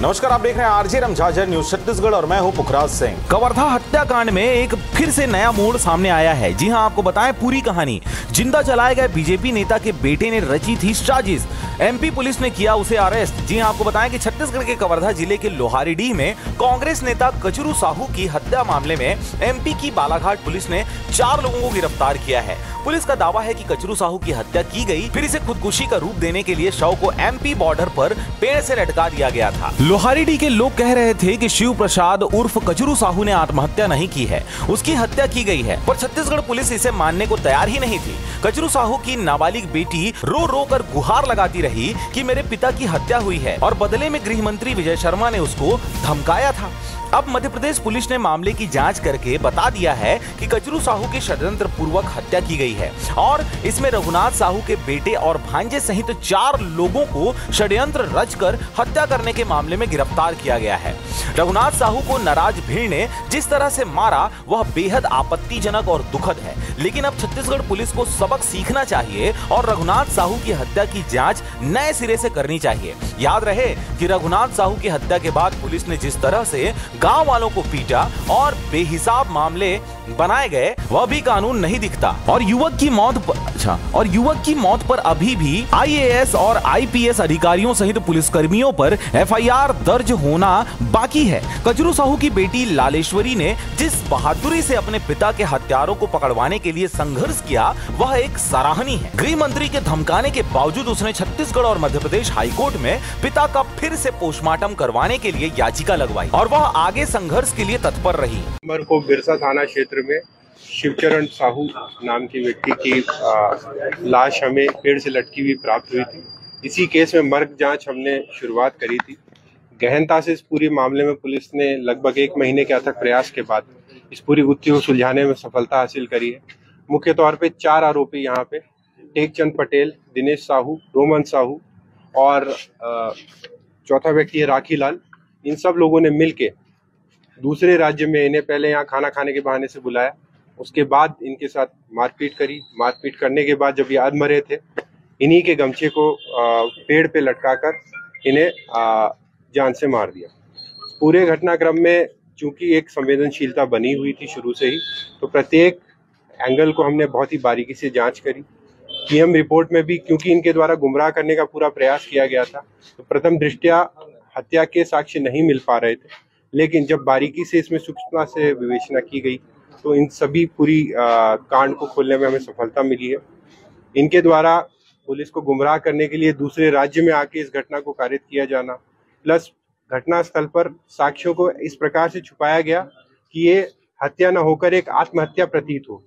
नमस्कार, आप देख रहे हैं आरजे रमझाझर न्यूज छत्तीसगढ़ और मैं हूं पुखराज सिंह। कवर्धा हत्याकांड में एक फिर से नया मोड़ सामने आया है। जी हां, आपको बताएं पूरी कहानी। जिंदा जलाए गए बीजेपी नेता के बेटे ने रची थी साजिश। एमपी पुलिस ने किया उसे अरेस्ट। जी हां, आपको बताएं कि छत्तीसगढ़ के कवर्धा जिले के लोहारीडीह में कांग्रेस नेता कचरू साहू की हत्या मामले में एमपी की बालाघाट पुलिस ने 4 लोगों को गिरफ्तार किया है। पुलिस का दावा है कि कचरू साहू की हत्या की गई, फिर इसे खुदकुशी का रूप देने के लिए शव को एमपी बॉर्डर पर पेड़ से लटका दिया गया था। लोहारीडीह के लोग कह रहे थे कि शिव प्रसाद उर्फ कचरू साहू ने आत्महत्या नहीं की है, उसकी हत्या की गई है, पर छत्तीसगढ़ पुलिस इसे मानने को तैयार ही नहीं थी। कचरू साहू की नाबालिग बेटी रो रो कर गुहार लगाती रही कि मेरे पिता की हत्या हुई है और बदले में गृह मंत्री विजय शर्मा ने उसको धमकाया था। अब मध्य प्रदेश पुलिस ने मामले की जांच करके बता दिया है कि कचरू साहू की षड्यंत्र पूर्वक हत्या की गई है और इसमें रघुनाथ साहू के बेटे और भांजे सहित 4 लोगों को षड्यंत्र रचकर हत्या करने के मामले में गिरफ्तार किया गया है। रघुनाथ साहू को नाराज भीड़ ने जिस तरह से मारा वह बेहद आपत्तिजनक और दुखद है, लेकिन अब छत्तीसगढ़ पुलिस को सबक सीखना चाहिए और रघुनाथ साहू की हत्या की जांच नए सिरे से करनी चाहिए। याद रहे कि रघुनाथ साहू की हत्या के बाद पुलिस ने जिस तरह से गांव वालों को पीटा और बेहिसाब मामले बनाए गए, वह भी कानून नहीं दिखता। और युवक की मौत पर अभी भी आईएएस और आईपीएस अधिकारियों सहित पुलिसकर्मियों पर एफआईआर दर्ज होना बाकी है। कचरू साहू की बेटी लालेश्वरी ने जिस बहादुरी से अपने पिता के हत्यारों को पकड़वाने के लिए संघर्ष किया, वह एक सराहनीय है। गृह मंत्री के धमकाने के बावजूद उसने छत्तीसगढ़ और मध्य प्रदेश हाईकोर्ट में पिता का फिर से पोस्टमार्टम करवाने के लिए याचिका लगवाई और वह आगे संघर्ष के लिए तत्पर रही। को बिरसा थाना क्षेत्र में शिवचरण साहू नाम के व्यक्ति की लाश हमें पेड़ से लटकी हुई प्राप्त हुई थी। इसी केस में मर्ग जांच हमने शुरुआत करी थी। गहनता से इस पूरे मामले में पुलिस ने लगभग 1 महीने के अथक प्रयास के बाद इस पूरी गुत्थी को सुलझाने में सफलता हासिल करी है। मुख्य तौर पे 4 आरोपी यहाँ पे टेकचंद पटेल, दिनेश साहू, रोमन साहू और चौथा व्यक्ति है राखी लाल। इन सब लोगों ने मिलके दूसरे राज्य में इन्हें पहले यहाँ खाना खाने के बहाने से बुलाया, उसके बाद इनके साथ मारपीट करी। मारपीट करने के बाद जब ये अधमरे थे, इन्हीं के गमछे को पेड़ पे लटकाकर इन्हें जान से मार दिया। पूरे घटनाक्रम में चूंकि एक संवेदनशीलता बनी हुई थी शुरू से ही, तो प्रत्येक एंगल को हमने बहुत ही बारीकी से जांच करी। पीएम रिपोर्ट में भी क्योंकि इनके द्वारा गुमराह करने का पूरा प्रयास किया गया था, तो प्रथम दृष्टया हत्या के साक्ष्य नहीं मिल पा रहे थे, लेकिन जब बारीकी से इसमें सूक्ष्मता से विवेचना की गई तो इन सभी पूरी कांड को खोलने में हमें सफलता मिली है। इनके द्वारा पुलिस को गुमराह करने के लिए दूसरे राज्य में आके इस घटना को कारित किया जाना, प्लस घटना स्थल पर साक्ष्यों को इस प्रकार से छुपाया गया कि ये हत्या न होकर एक आत्महत्या प्रतीत हो।